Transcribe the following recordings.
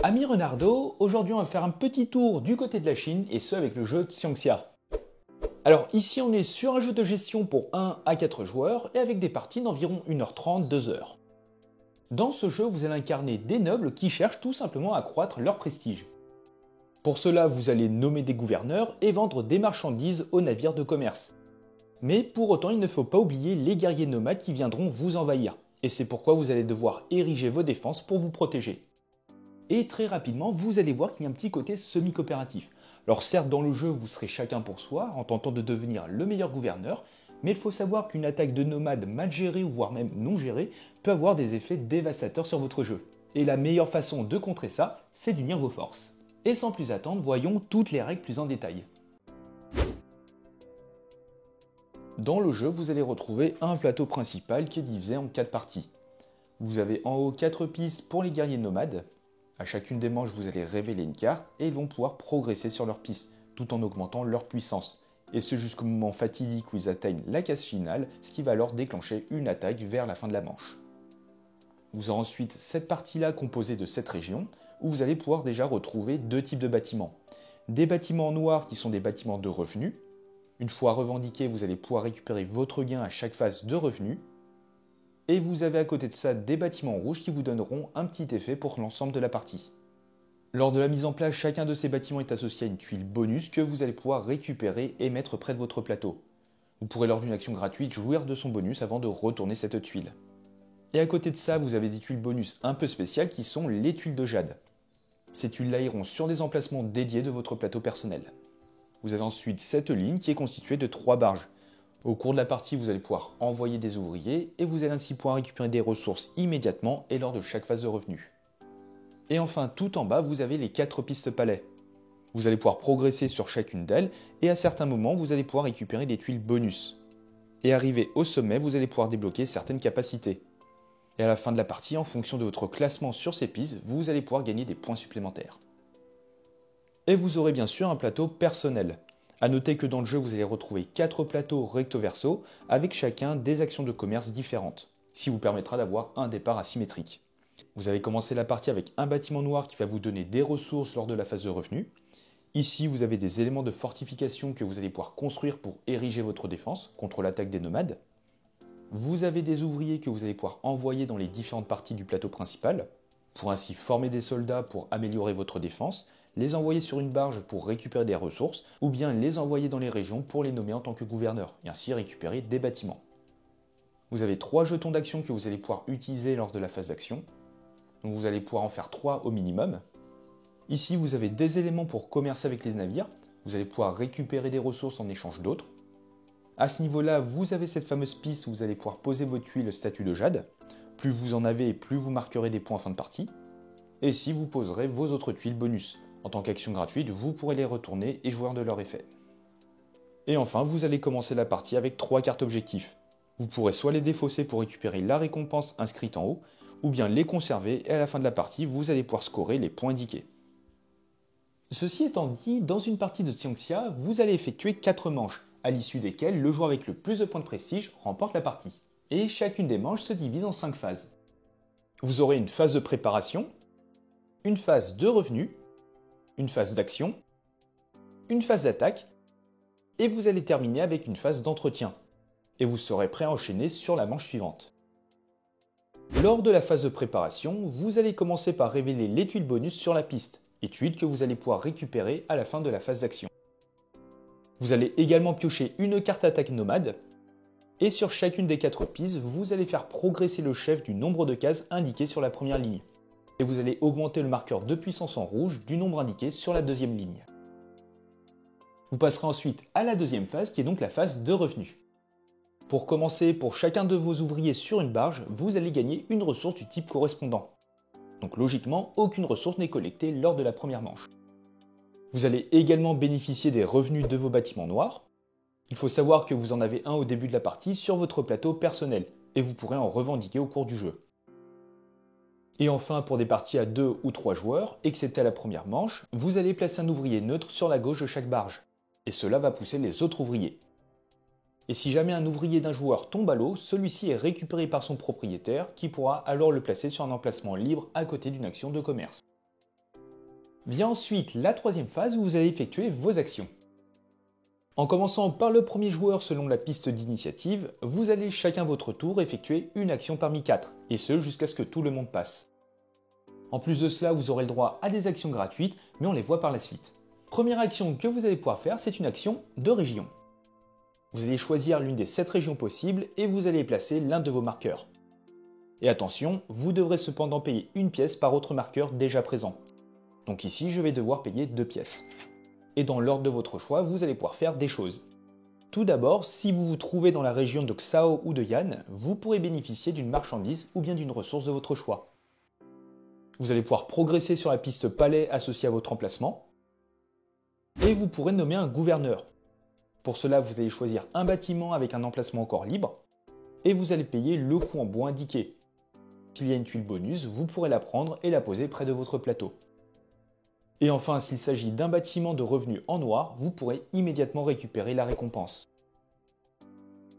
Ami Renardo, aujourd'hui on va faire un petit tour du côté de la Chine et ce avec le jeu Xiangxia. Alors ici on est sur un jeu de gestion pour 1 à 4 joueurs et avec des parties d'environ 1h30, 2h. Dans ce jeu vous allez incarner des nobles qui cherchent tout simplement à accroître leur prestige. Pour cela vous allez nommer des gouverneurs et vendre des marchandises aux navires de commerce. Mais pour autant il ne faut pas oublier les guerriers nomades qui viendront vous envahir. Et c'est pourquoi vous allez devoir ériger vos défenses pour vous protéger. Et très rapidement, vous allez voir qu'il y a un petit côté semi-coopératif. Alors certes, dans le jeu, vous serez chacun pour soi, en tentant de devenir le meilleur gouverneur, mais il faut savoir qu'une attaque de nomades mal gérée, ou voire même non gérée, peut avoir des effets dévastateurs sur votre jeu. Et la meilleure façon de contrer ça, c'est d'unir vos forces. Et sans plus attendre, voyons toutes les règles plus en détail. Dans le jeu, vous allez retrouver un plateau principal qui est divisé en 4 parties. Vous avez en haut 4 pistes pour les guerriers nomades. À chacune des manches, vous allez révéler une carte et ils vont pouvoir progresser sur leur piste, tout en augmentant leur puissance. Et ce jusqu'au moment fatidique où ils atteignent la case finale, ce qui va alors déclencher une attaque vers la fin de la manche. Vous aurez ensuite cette partie-là composée de 7 régions, où vous allez pouvoir déjà retrouver 2 types de bâtiments. Des bâtiments noirs qui sont des bâtiments de revenus. Une fois revendiqués, vous allez pouvoir récupérer votre gain à chaque phase de revenus. Et vous avez à côté de ça des bâtiments rouges qui vous donneront un petit effet pour l'ensemble de la partie. Lors de la mise en place, chacun de ces bâtiments est associé à une tuile bonus que vous allez pouvoir récupérer et mettre près de votre plateau. Vous pourrez lors d'une action gratuite jouir de son bonus avant de retourner cette tuile. Et à côté de ça, vous avez des tuiles bonus un peu spéciales qui sont les tuiles de jade. Ces tuiles-là iront sur des emplacements dédiés de votre plateau personnel. Vous avez ensuite cette ligne qui est constituée de 3 barges. Au cours de la partie, vous allez pouvoir envoyer des ouvriers et vous allez ainsi pouvoir récupérer des ressources immédiatement et lors de chaque phase de revenu. Et enfin, tout en bas, vous avez les 4 pistes palais. Vous allez pouvoir progresser sur chacune d'elles et à certains moments, vous allez pouvoir récupérer des tuiles bonus. Et arrivé au sommet, vous allez pouvoir débloquer certaines capacités. Et à la fin de la partie, en fonction de votre classement sur ces pistes, vous allez pouvoir gagner des points supplémentaires. Et vous aurez bien sûr un plateau personnel. A noter que dans le jeu, vous allez retrouver 4 plateaux recto-verso avec chacun des actions de commerce différentes, ce qui vous permettra d'avoir un départ asymétrique. Vous avez commencé la partie avec un bâtiment noir qui va vous donner des ressources lors de la phase de revenu. Ici, vous avez des éléments de fortification que vous allez pouvoir construire pour ériger votre défense contre l'attaque des nomades. Vous avez des ouvriers que vous allez pouvoir envoyer dans les différentes parties du plateau principal, pour ainsi former des soldats pour améliorer votre défense, les envoyer sur une barge pour récupérer des ressources, ou bien les envoyer dans les régions pour les nommer en tant que gouverneur, et ainsi récupérer des bâtiments. Vous avez 3 jetons d'action que vous allez pouvoir utiliser lors de la phase d'action, donc vous allez pouvoir en faire 3 au minimum. Ici vous avez des éléments pour commercer avec les navires, vous allez pouvoir récupérer des ressources en échange d'autres. À ce niveau-là, vous avez cette fameuse piste où vous allez pouvoir poser vos tuiles statue de jade, plus vous en avez, plus vous marquerez des points en fin de partie. Et ici vous poserez vos autres tuiles bonus. En tant qu'action gratuite, vous pourrez les retourner et jouir de leur effet. Et enfin, vous allez commencer la partie avec 3 cartes objectifs. Vous pourrez soit les défausser pour récupérer la récompense inscrite en haut, ou bien les conserver et à la fin de la partie, vous allez pouvoir scorer les points indiqués. Ceci étant dit, dans une partie de Xiangxia, vous allez effectuer 4 manches, à l'issue desquelles le joueur avec le plus de points de prestige remporte la partie. Et chacune des manches se divise en 5 phases. Vous aurez une phase de préparation, une phase de revenu, une phase d'action, une phase d'attaque, et vous allez terminer avec une phase d'entretien. Et vous serez prêt à enchaîner sur la manche suivante. Lors de la phase de préparation, vous allez commencer par révéler les tuiles bonus sur la piste, et tuiles que vous allez pouvoir récupérer à la fin de la phase d'action. Vous allez également piocher une carte attaque nomade, et sur chacune des 4 pistes, vous allez faire progresser le chef du nombre de cases indiqué sur la première ligne. Et vous allez augmenter le marqueur de puissance en rouge du nombre indiqué sur la deuxième ligne. Vous passerez ensuite à la deuxième phase qui est donc la phase de revenu. Pour commencer, pour chacun de vos ouvriers sur une barge, vous allez gagner une ressource du type correspondant. Donc logiquement, aucune ressource n'est collectée lors de la première manche. Vous allez également bénéficier des revenus de vos bâtiments noirs. Il faut savoir que vous en avez un au début de la partie sur votre plateau personnel, et vous pourrez en revendiquer au cours du jeu. Et enfin, pour des parties à 2 ou 3 joueurs, excepté à la première manche, vous allez placer un ouvrier neutre sur la gauche de chaque barge. Et cela va pousser les autres ouvriers. Et si jamais un ouvrier d'un joueur tombe à l'eau, celui-ci est récupéré par son propriétaire qui pourra alors le placer sur un emplacement libre à côté d'une action de commerce. Vient ensuite la troisième phase où vous allez effectuer vos actions. En commençant par le premier joueur selon la piste d'initiative, vous allez chacun votre tour effectuer une action parmi 4, et ce jusqu'à ce que tout le monde passe. En plus de cela, vous aurez le droit à des actions gratuites, mais on les voit par la suite. Première action que vous allez pouvoir faire, c'est une action de région. Vous allez choisir l'une des 7 régions possibles et vous allez placer l'un de vos marqueurs. Et attention, vous devrez cependant payer une pièce par autre marqueur déjà présent. Donc ici, je vais devoir payer 2 pièces. Et dans l'ordre de votre choix, vous allez pouvoir faire des choses. Tout d'abord, si vous vous trouvez dans la région de Xiao ou de Yan, vous pourrez bénéficier d'une marchandise ou bien d'une ressource de votre choix. Vous allez pouvoir progresser sur la piste palais associée à votre emplacement. Et vous pourrez nommer un gouverneur. Pour cela, vous allez choisir un bâtiment avec un emplacement encore libre. Et vous allez payer le coût en bois indiqué. S'il y a une tuile bonus, vous pourrez la prendre et la poser près de votre plateau. Et enfin, s'il s'agit d'un bâtiment de revenus en noir, vous pourrez immédiatement récupérer la récompense.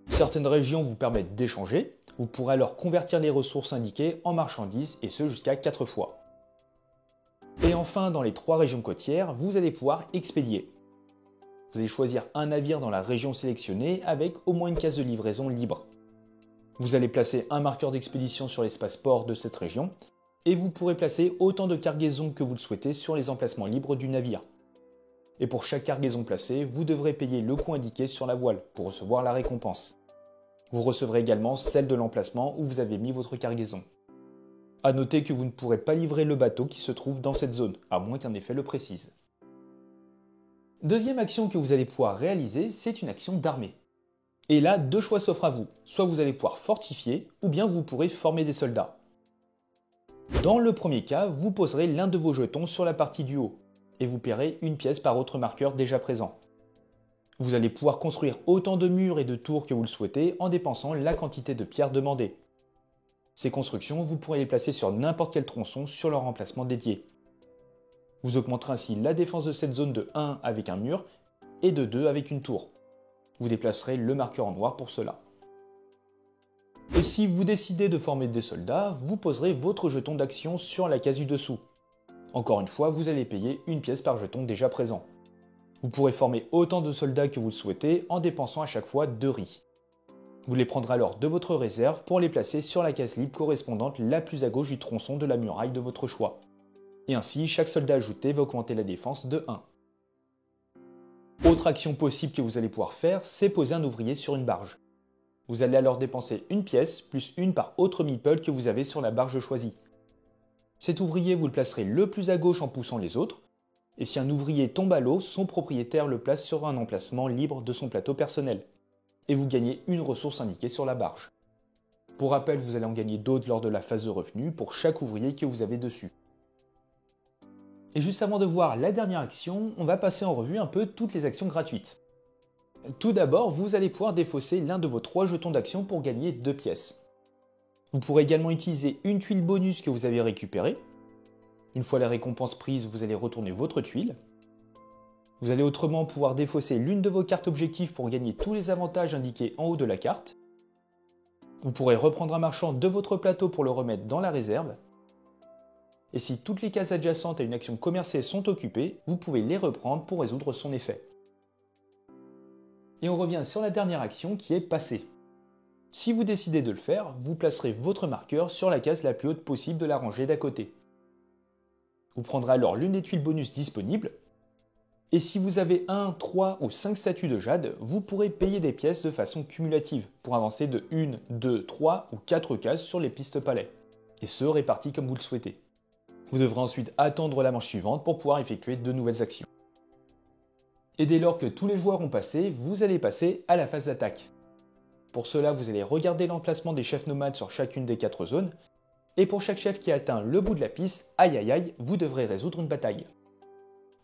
Certaines régions vous permettent d'échanger, vous pourrez alors convertir les ressources indiquées en marchandises et ce jusqu'à 4 fois. Et enfin, dans les 3 régions côtières, vous allez pouvoir expédier. Vous allez choisir un navire dans la région sélectionnée avec au moins une case de livraison libre. Vous allez placer un marqueur d'expédition sur l'espace port de cette région et vous pourrez placer autant de cargaisons que vous le souhaitez sur les emplacements libres du navire. Et pour chaque cargaison placée, vous devrez payer le coût indiqué sur la voile pour recevoir la récompense. Vous recevrez également celle de l'emplacement où vous avez mis votre cargaison. A noter que vous ne pourrez pas livrer le bateau qui se trouve dans cette zone, à moins qu'un effet le précise. Deuxième action que vous allez pouvoir réaliser, c'est une action d'armée. Et là, 2 choix s'offrent à vous. Soit vous allez pouvoir fortifier, ou bien vous pourrez former des soldats. Dans le premier cas, vous poserez l'un de vos jetons sur la partie du haut, et vous paierez une pièce par autre marqueur déjà présent. Vous allez pouvoir construire autant de murs et de tours que vous le souhaitez en dépensant la quantité de pierres demandée. Ces constructions, vous pourrez les placer sur n'importe quel tronçon sur leur emplacement dédié. Vous augmenterez ainsi la défense de cette zone de 1 avec un mur et de 2 avec une tour. Vous déplacerez le marqueur en noir pour cela. Et si vous décidez de former des soldats, vous poserez votre jeton d'action sur la case du dessous. Encore une fois, vous allez payer une pièce par jeton déjà présent. Vous pourrez former autant de soldats que vous le souhaitez en dépensant à chaque fois 2 riz. Vous les prendrez alors de votre réserve pour les placer sur la case libre correspondante la plus à gauche du tronçon de la muraille de votre choix. Et ainsi, chaque soldat ajouté va augmenter la défense de 1. Autre action possible que vous allez pouvoir faire, c'est poser un ouvrier sur une barge. Vous allez alors dépenser une pièce, plus une par autre meeple que vous avez sur la barge choisie. Cet ouvrier, vous le placerez le plus à gauche en poussant les autres, et si un ouvrier tombe à l'eau, son propriétaire le place sur un emplacement libre de son plateau personnel, et vous gagnez une ressource indiquée sur la barge. Pour rappel, vous allez en gagner d'autres lors de la phase de revenu pour chaque ouvrier que vous avez dessus. Et juste avant de voir la dernière action, on va passer en revue un peu toutes les actions gratuites. Tout d'abord, vous allez pouvoir défausser l'un de vos 3 jetons d'action pour gagner 2 pièces. Vous pourrez également utiliser une tuile bonus que vous avez récupérée. Une fois la récompense prise, vous allez retourner votre tuile. Vous allez autrement pouvoir défausser l'une de vos cartes objectifs pour gagner tous les avantages indiqués en haut de la carte. Vous pourrez reprendre un marchand de votre plateau pour le remettre dans la réserve. Et si toutes les cases adjacentes à une action commercée sont occupées, vous pouvez les reprendre pour résoudre son effet. Et on revient sur la dernière action qui est passer. Si vous décidez de le faire, vous placerez votre marqueur sur la case la plus haute possible de la rangée d'à côté. Vous prendrez alors l'une des tuiles bonus disponibles, et si vous avez 1, 3 ou 5 statues de jade, vous pourrez payer des pièces de façon cumulative pour avancer de 1, 2, 3 ou 4 cases sur les pistes palais, et ce répartis comme vous le souhaitez. Vous devrez ensuite attendre la manche suivante pour pouvoir effectuer de nouvelles actions. Et dès lors que tous les joueurs ont passé, vous allez passer à la phase d'attaque. Pour cela, vous allez regarder l'emplacement des chefs nomades sur chacune des 4 zones, et pour chaque chef qui a atteint le bout de la piste, aïe aïe aïe, vous devrez résoudre une bataille.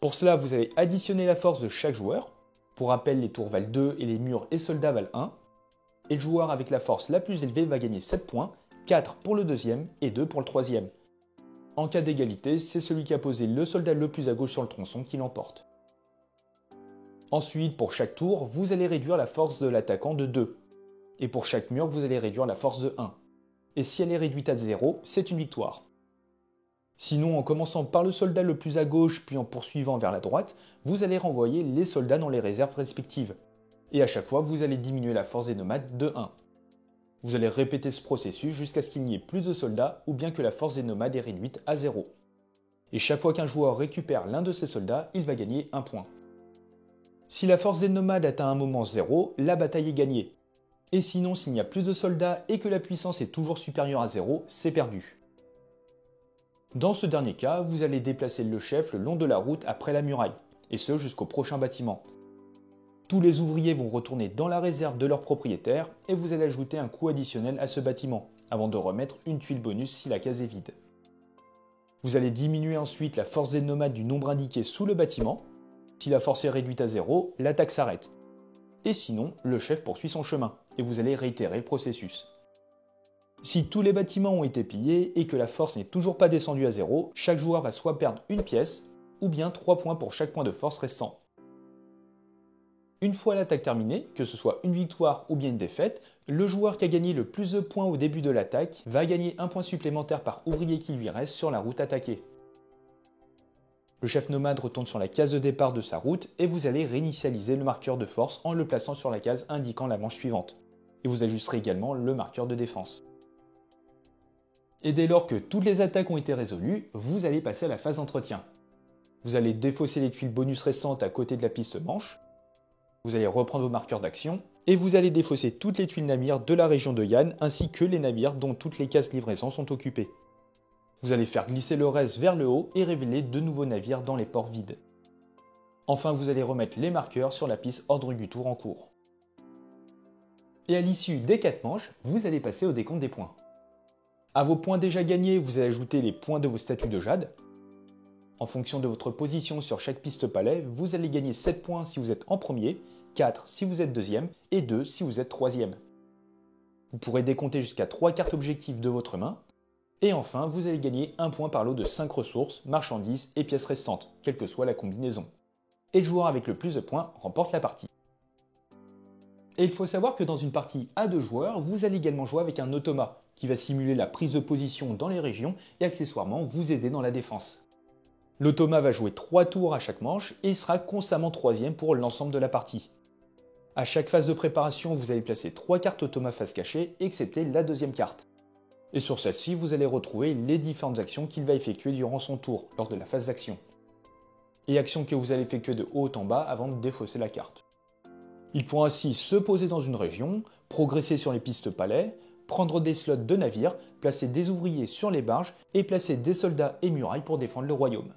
Pour cela, vous allez additionner la force de chaque joueur. Pour rappel, les tours valent 2 et les murs et soldats valent 1. Et le joueur avec la force la plus élevée va gagner 7 points, 4 pour le deuxième et 2 pour le troisième. En cas d'égalité, c'est celui qui a posé le soldat le plus à gauche sur le tronçon qui l'emporte. Ensuite, pour chaque tour, vous allez réduire la force de l'attaquant de 2. Et pour chaque mur, vous allez réduire la force de 1. Et si elle est réduite à 0, c'est une victoire. Sinon, en commençant par le soldat le plus à gauche, puis en poursuivant vers la droite, vous allez renvoyer les soldats dans les réserves respectives. Et à chaque fois, vous allez diminuer la force des nomades de 1. Vous allez répéter ce processus jusqu'à ce qu'il n'y ait plus de soldats ou bien que la force des nomades est réduite à 0. Et chaque fois qu'un joueur récupère l'un de ses soldats, il va gagner 1 point. Si la force des nomades atteint un moment 0, la bataille est gagnée. Et sinon, s'il n'y a plus de soldats et que la puissance est toujours supérieure à 0, c'est perdu. Dans ce dernier cas, vous allez déplacer le chef le long de la route après la muraille, et ce jusqu'au prochain bâtiment. Tous les ouvriers vont retourner dans la réserve de leur propriétaire et vous allez ajouter un coût additionnel à ce bâtiment, avant de remettre une tuile bonus si la case est vide. Vous allez diminuer ensuite la force des nomades du nombre indiqué sous le bâtiment. Si la force est réduite à 0, l'attaque s'arrête. Et sinon, le chef poursuit son chemin, et vous allez réitérer le processus. Si tous les bâtiments ont été pillés et que la force n'est toujours pas descendue à 0, chaque joueur va soit perdre une pièce, ou bien 3 points pour chaque point de force restant. Une fois l'attaque terminée, que ce soit une victoire ou bien une défaite, le joueur qui a gagné le plus de points au début de l'attaque va gagner un point supplémentaire par ouvrier qui lui reste sur la route attaquée. Le chef nomade retourne sur la case de départ de sa route et vous allez réinitialiser le marqueur de force en le plaçant sur la case indiquant la manche suivante. Et vous ajusterez également le marqueur de défense. Et dès lors que toutes les attaques ont été résolues, vous allez passer à la phase d'entretien. Vous allez défausser les tuiles bonus restantes à côté de la piste manche. Vous allez reprendre vos marqueurs d'action. Et vous allez défausser toutes les tuiles navires de la région de Yann ainsi que les navires dont toutes les cases livraison sont occupées. Vous allez faire glisser le reste vers le haut et révéler de nouveaux navires dans les ports vides. Enfin, vous allez remettre les marqueurs sur la piste ordre du tour en cours. Et à l'issue des 4 manches, vous allez passer au décompte des points. À vos points déjà gagnés, vous allez ajouter les points de vos statues de jade. En fonction de votre position sur chaque piste palais, vous allez gagner 7 points si vous êtes en premier, 4 si vous êtes deuxième et 2 si vous êtes troisième. Vous pourrez décompter jusqu'à 3 cartes objectifs de votre main. Et enfin, vous allez gagner 1 point par lot de 5 ressources, marchandises et pièces restantes, quelle que soit la combinaison. Et le joueur avec le plus de points remporte la partie. Et il faut savoir que dans une partie à 2 joueurs, vous allez également jouer avec un automa, qui va simuler la prise de position dans les régions et accessoirement vous aider dans la défense. L'automa va jouer 3 tours à chaque manche et il sera constamment 3ème pour l'ensemble de la partie. À chaque phase de préparation, vous allez placer 3 cartes automa face cachée, excepté la deuxième carte. Et sur celle-ci, vous allez retrouver les différentes actions qu'il va effectuer durant son tour, lors de la phase d'action. Et actions que vous allez effectuer de haut en bas avant de défausser la carte. Il pourra ainsi se poser dans une région, progresser sur les pistes palais, prendre des slots de navires, placer des ouvriers sur les barges et placer des soldats et murailles pour défendre le royaume.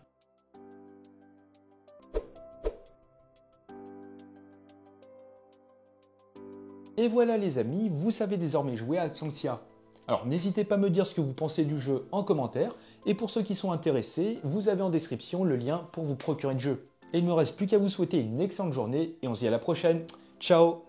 Et voilà les amis, vous savez désormais jouer à Xanxia. Alors n'hésitez pas à me dire ce que vous pensez du jeu en commentaire, et pour ceux qui sont intéressés, vous avez en description le lien pour vous procurer le jeu. Et il ne me reste plus qu'à vous souhaiter une excellente journée, et on se dit à la prochaine. Ciao!